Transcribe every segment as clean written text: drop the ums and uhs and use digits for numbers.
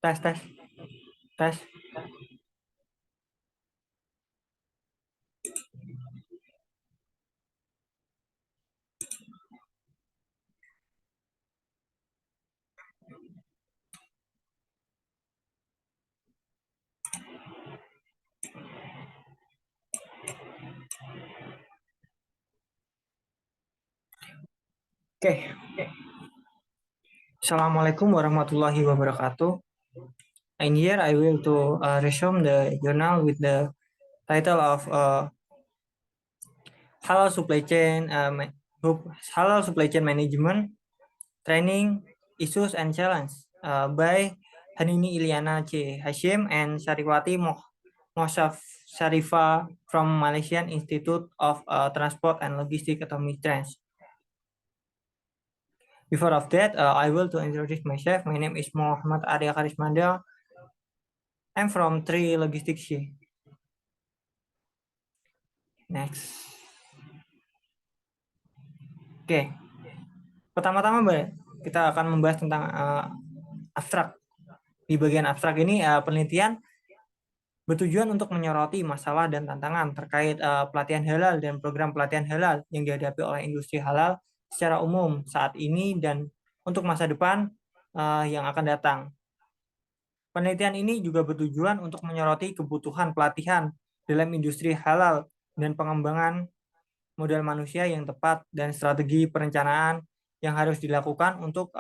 Tes, tes, tes. Oke. Assalamualaikum warahmatullahi wabarakatuh. And here I will to resume the journal with the title of Halal Supply Chain Halal Supply Chain Management Training Issues and Challenge by Hanini Ilyana C. Hashim and Sariwati Mosaf Sharifa from Malaysian Institute of Transport and Logistics atau MITRANS. Before of that, I will to introduce myself. My name is Muhammad Arya Karismanda. I'm from Tri Logistics. Next. Oke, pertama-tama kita akan membahas tentang abstrak. Di bagian abstrak ini penelitian bertujuan untuk menyoroti masalah dan tantangan terkait pelatihan halal dan program pelatihan halal yang dihadapi oleh industri halal secara umum saat ini dan untuk masa depan yang akan datang. Penelitian ini juga bertujuan untuk menyoroti kebutuhan pelatihan dalam industri halal dan pengembangan modal manusia yang tepat dan strategi perencanaan yang harus dilakukan untuk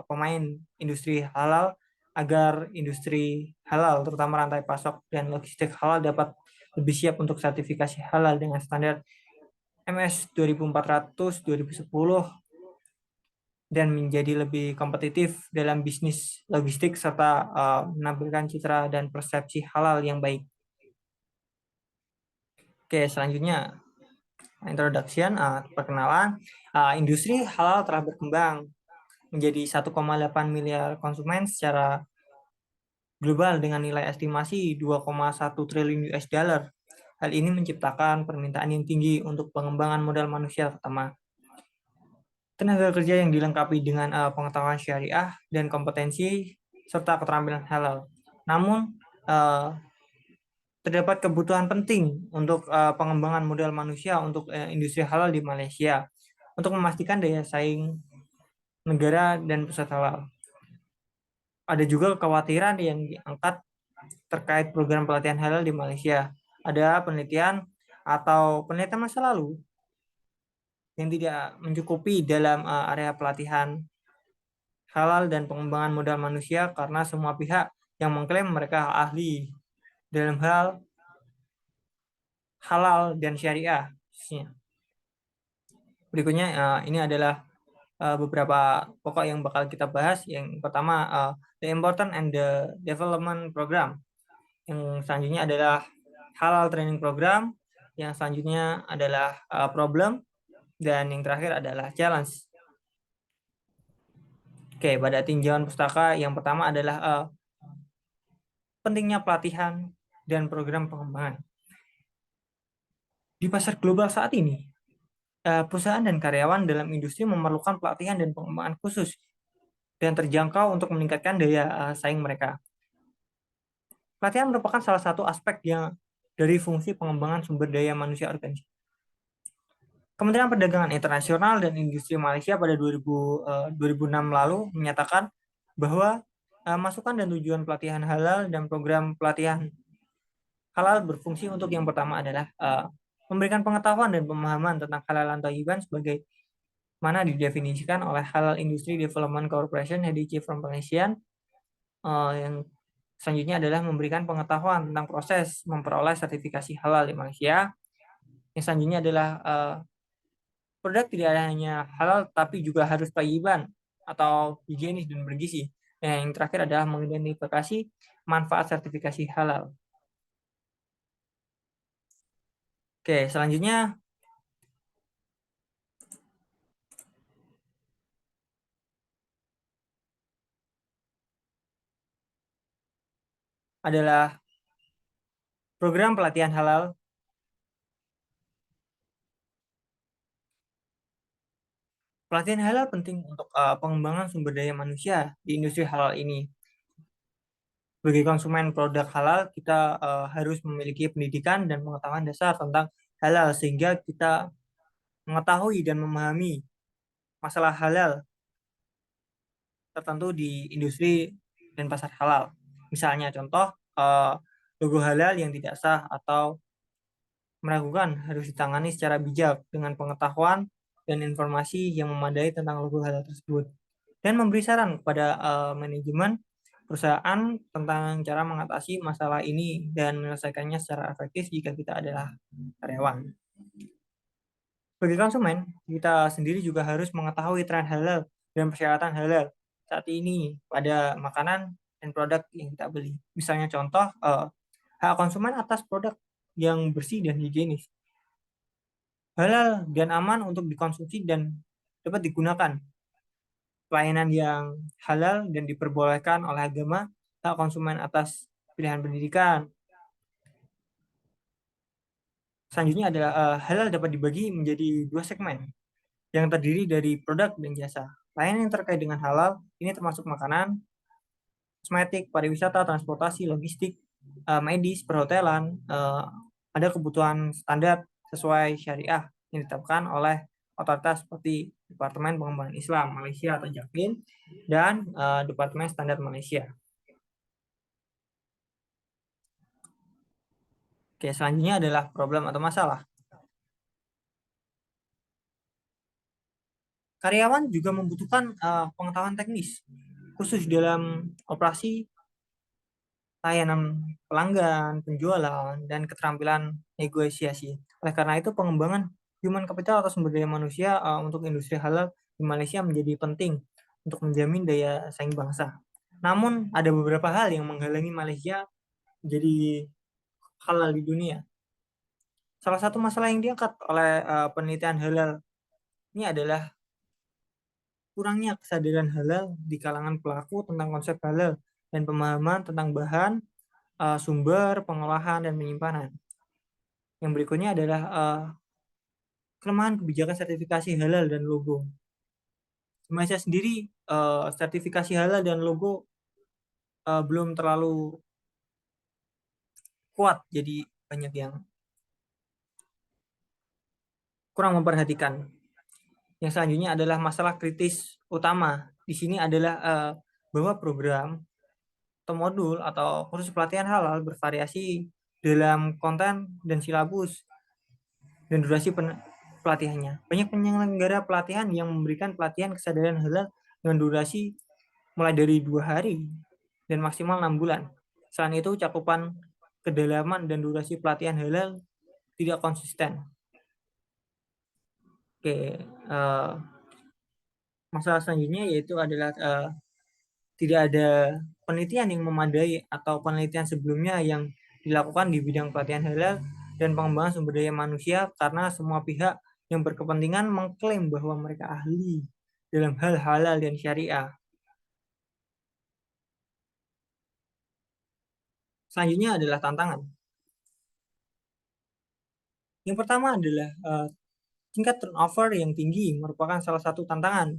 pemain industri halal agar industri halal terutama rantai pasok dan logistik halal dapat lebih siap untuk sertifikasi halal dengan standar MS 2400 2010 dan menjadi lebih kompetitif dalam bisnis logistik serta menampilkan citra dan persepsi halal yang baik. Oke, selanjutnya introduction, perkenalan. Industri halal telah berkembang menjadi 1,8 miliar konsumen secara global dengan nilai estimasi 2,1 triliun US dollar. Hal ini menciptakan permintaan yang tinggi untuk pengembangan modal manusia pertama. Tenaga kerja yang dilengkapi dengan pengetahuan syariah dan kompetensi serta keterampilan halal. Namun, terdapat kebutuhan penting untuk pengembangan modal manusia untuk industri halal di Malaysia untuk memastikan daya saing negara dan pusat halal. Ada juga kekhawatiran yang diangkat terkait program pelatihan halal di Malaysia. Ada penelitian masa lalu yang tidak mencukupi dalam area pelatihan halal dan pengembangan modal manusia karena semua pihak yang mengklaim mereka ahli dalam hal halal dan syariah. Berikutnya ini adalah beberapa pokok yang bakal kita bahas. Yang pertama the important and the development program. Yang selanjutnya adalah halal training program. Yang selanjutnya adalah problem dan yang terakhir adalah challenge. Oke, pada tinjauan pustaka yang pertama adalah pentingnya pelatihan dan program pengembangan. Di pasar global saat ini, perusahaan dan karyawan dalam industri memerlukan pelatihan dan pengembangan khusus dan terjangkau untuk meningkatkan daya saing mereka. Pelatihan merupakan salah satu aspek yang dari fungsi pengembangan sumber daya manusia organisasi. Kementerian Perdagangan Internasional dan Industri Malaysia pada 2006 lalu menyatakan bahwa masukan dan tujuan pelatihan halal dan program pelatihan halal berfungsi untuk yang pertama adalah memberikan pengetahuan dan pemahaman tentang halalan thayyiban sebagai mana didefinisikan oleh Halal Industry Development Corporation HDC from Malaysia. Yang selanjutnya adalah memberikan pengetahuan tentang proses memperoleh sertifikasi halal di Malaysia. Yang selanjutnya adalah produk tidak hanya halal tapi juga harus thayyiban atau higienis dan bergizi. Yang terakhir adalah mengidentifikasi manfaat sertifikasi halal. Oke, selanjutnya adalah program pelatihan halal. Pelatihan halal penting untuk pengembangan sumber daya manusia di industri halal ini. Sebagai konsumen produk halal, kita harus memiliki pendidikan dan pengetahuan dasar tentang halal sehingga kita mengetahui dan memahami masalah halal tertentu di industri dan pasar halal. Misalnya contoh logo halal yang tidak sah atau meragukan harus ditangani secara bijak dengan pengetahuan dan informasi yang memadai tentang logo halal tersebut dan memberi saran kepada manajemen perusahaan tentang cara mengatasi masalah ini dan menyelesaikannya secara efektif jika kita adalah karyawan. Bagi konsumen, kita sendiri juga harus mengetahui tren halal dan persyaratan halal saat ini pada makanan dan produk yang kita beli. Misalnya contoh, hak konsumen atas produk yang bersih dan higienis, halal dan aman untuk dikonsumsi dan dapat digunakan, pelayanan yang halal dan diperbolehkan oleh agama, hak konsumen atas pilihan pendidikan. Selanjutnya adalah halal dapat dibagi menjadi dua segmen yang terdiri dari produk dan jasa. Layanan yang terkait dengan halal ini termasuk makanan, kosmetik, pariwisata, transportasi, logistik, medis, perhotelan. Ada kebutuhan standar sesuai syariah yang ditetapkan oleh otoritas seperti Departemen Pengembangan Islam Malaysia atau Jakpin dan Departemen Standar Malaysia. Oke, selanjutnya adalah problem atau masalah. Karyawan juga membutuhkan pengetahuan teknis khusus dalam operasi, layanan pelanggan, penjualan, dan keterampilan negosiasi. Oleh karena itu, pengembangan human capital atau sumber daya manusia untuk industri halal di Malaysia menjadi penting untuk menjamin daya saing bangsa. Namun, ada beberapa hal yang menghalangi Malaysia menjadi halal di dunia. Salah satu masalah yang diangkat oleh penelitian halal ini adalah kurangnya kesadaran halal di kalangan pelaku tentang konsep halal dan pemahaman tentang bahan, sumber, pengolahan, dan penyimpanan. Yang berikutnya adalah kelemahan kebijakan sertifikasi halal dan logo. Di Malaysia sendiri, sertifikasi halal dan logo belum terlalu kuat, jadi banyak yang kurang memperhatikan. Yang selanjutnya adalah masalah kritis utama. Di sini adalah bahwa program atau modul atau kursus pelatihan halal bervariasi dalam konten dan silabus dan durasi pelatihannya. Banyak penyelenggara pelatihan yang memberikan pelatihan kesadaran halal dengan durasi mulai dari 2 hari dan maksimal 6 bulan. Selain itu, cakupan kedalaman dan durasi pelatihan halal tidak konsisten. Oke, masalah selanjutnya yaitu adalah tidak ada penelitian yang memadai atau penelitian sebelumnya yang dilakukan di bidang pelatihan halal dan pengembangan sumber daya manusia karena semua pihak yang berkepentingan mengklaim bahwa mereka ahli dalam hal halal dan syariah. Selanjutnya adalah tantangan. Yang pertama adalah tingkat turnover yang tinggi merupakan salah satu tantangan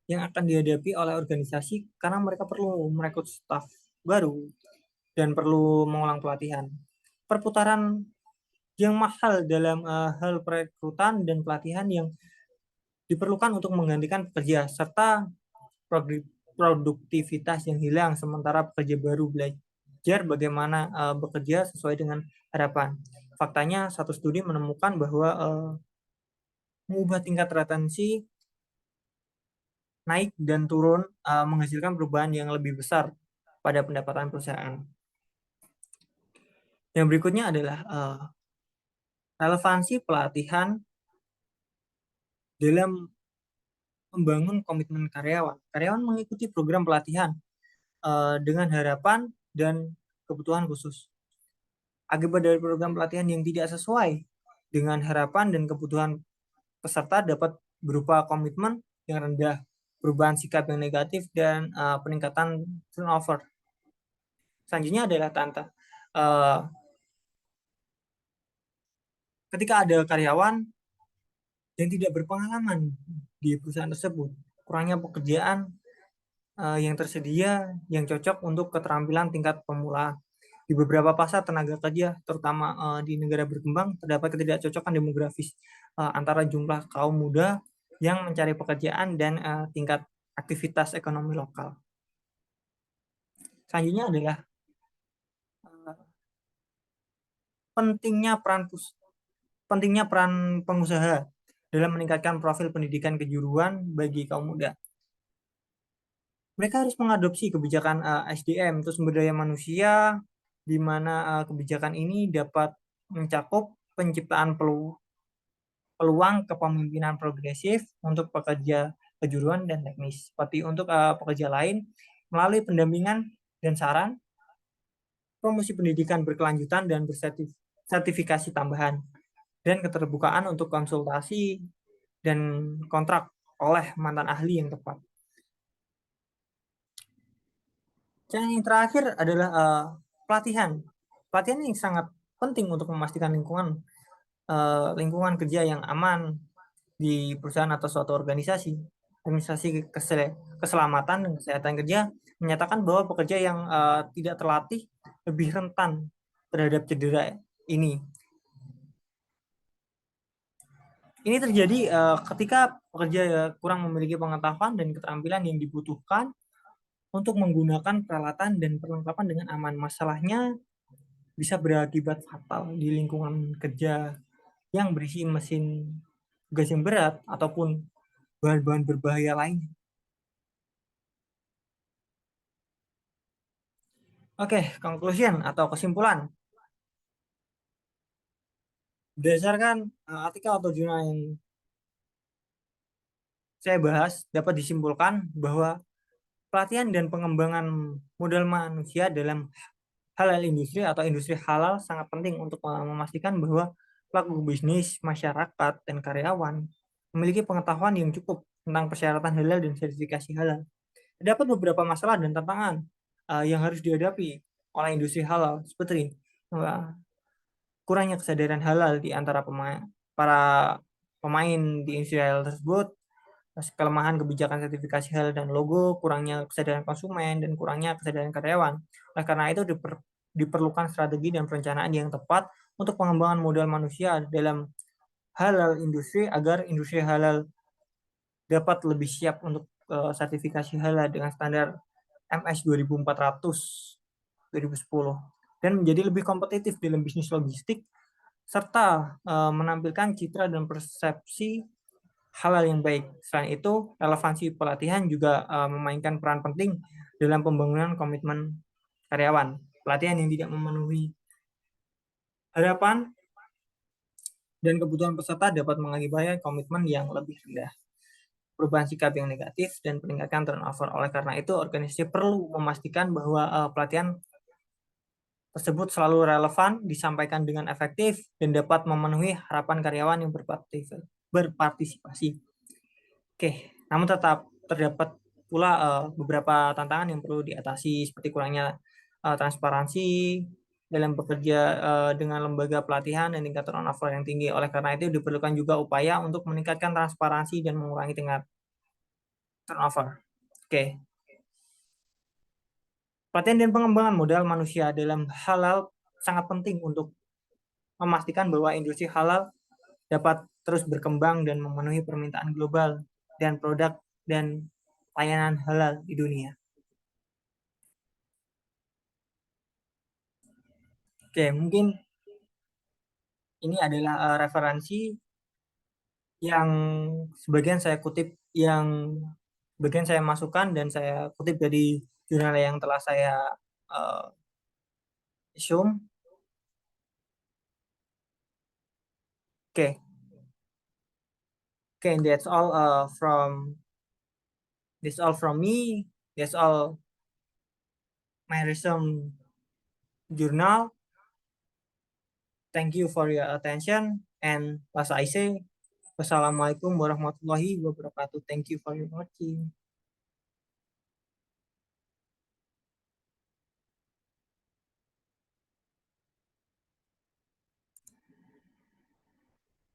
yang akan dihadapi oleh organisasi karena mereka perlu merekrut staf baru dan perlu mengulang pelatihan. Perputaran yang mahal dalam hal perekrutan dan pelatihan yang diperlukan untuk menggantikan pekerja serta produktivitas yang hilang sementara pekerja baru belajar bagaimana bekerja sesuai dengan harapan. Faktanya, satu studi menemukan bahwa mengubah tingkat retensi naik dan turun menghasilkan perubahan yang lebih besar pada pendapatan perusahaan. Yang berikutnya adalah relevansi pelatihan dalam membangun komitmen karyawan. Karyawan mengikuti program pelatihan dengan harapan dan kebutuhan khusus. Akibat dari program pelatihan yang tidak sesuai dengan harapan dan kebutuhan peserta dapat berupa komitmen yang rendah, perubahan sikap yang negatif, dan peningkatan turnover. Selanjutnya adalah ketika ada karyawan yang tidak berpengalaman di perusahaan tersebut, kurangnya pekerjaan yang tersedia yang cocok untuk keterampilan tingkat pemula. Di beberapa pasar tenaga kerja, terutama di negara berkembang, terdapat ketidakcocokan demografis antara jumlah kaum muda yang mencari pekerjaan dan tingkat aktivitas ekonomi lokal. Selanjutnya adalah uh, pentingnya peran pentingnya peran pengusaha dalam meningkatkan profil pendidikan kejuruan bagi kaum muda. Mereka harus mengadopsi kebijakan SDM atau sumber daya manusia, di mana kebijakan ini dapat mencakup penciptaan peluang kepemimpinan progresif untuk pekerja kejuruan dan teknis. Seperti untuk pekerja lain, melalui pendampingan dan saran, promosi pendidikan berkelanjutan dan bersertifikasi tambahan, dan keterbukaan untuk konsultasi dan kontrak oleh mantan ahli yang tepat. Dan yang terakhir adalah pelatihan. Pelatihan yang sangat penting untuk memastikan lingkungan kerja yang aman di perusahaan atau suatu organisasi. Organisasi keselamatan dan kesehatan kerja menyatakan bahwa pekerja yang tidak terlatih lebih rentan terhadap cedera ini. Ini terjadi ketika pekerja kurang memiliki pengetahuan dan keterampilan yang dibutuhkan untuk menggunakan peralatan dan perlengkapan dengan aman. Masalahnya bisa berakibat fatal di lingkungan kerja yang berisi mesin gas yang berat ataupun bahan-bahan berbahaya lain. Oke, conclusion atau kesimpulan. Berdasarkan artikel atau jurnal yang saya bahas, dapat disimpulkan bahwa pelatihan dan pengembangan modal manusia dalam halal industri atau industri halal sangat penting untuk memastikan bahwa pelaku bisnis, masyarakat, dan karyawan memiliki pengetahuan yang cukup tentang persyaratan halal dan sertifikasi halal. Terdapat beberapa masalah dan tantangan yang harus dihadapi oleh industri halal, seperti kurangnya kesadaran halal di antara para pemain di industri halal tersebut, kelemahan kebijakan sertifikasi halal dan logo, kurangnya kesadaran konsumen, dan kurangnya kesadaran karyawan. Oleh karena itu diperlukan strategi dan perencanaan yang tepat untuk pengembangan modal manusia dalam halal industri agar industri halal dapat lebih siap untuk sertifikasi halal dengan standar MS 2400 2010 dan menjadi lebih kompetitif dalam bisnis logistik serta menampilkan citra dan persepsi halal yang baik. Selain itu, relevansi pelatihan juga memainkan peran penting dalam pembangunan komitmen karyawan. Pelatihan yang tidak memenuhi harapan dan kebutuhan peserta dapat mengakibatkan komitmen yang lebih rendah, perubahan sikap yang negatif, dan peningkatan turnover. Oleh karena itu, organisasi perlu memastikan bahwa pelatihan tersebut selalu relevan, disampaikan dengan efektif, dan dapat memenuhi harapan karyawan yang berpartisipasi. Oke, namun tetap terdapat pula beberapa tantangan yang perlu diatasi seperti kurangnya transparansi dalam bekerja dengan lembaga pelatihan dan tingkat turnover yang tinggi. Oleh karena itu diperlukan juga upaya untuk meningkatkan transparansi dan mengurangi tingkat turnover. Oke, pelatihan dan pengembangan modal manusia dalam halal sangat penting untuk memastikan bahwa industri halal dapat terus berkembang dan memenuhi permintaan global dan produk dan layanan halal di dunia. Oke, mungkin ini adalah referensi yang sebagian saya kutip, yang sebagian saya masukkan dan saya kutip dari jurnal yang telah saya uh, assume. Oke, oke, that's all from me. That's all my recent journal. Thank you for your attention. And as I say, wassalamualaikum warahmatullahi wabarakatuh. Thank you for your watching.